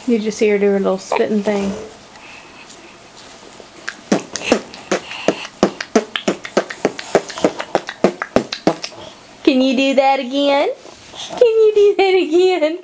You just see her do her little spitting thing. Can you do that again? Can you do that again?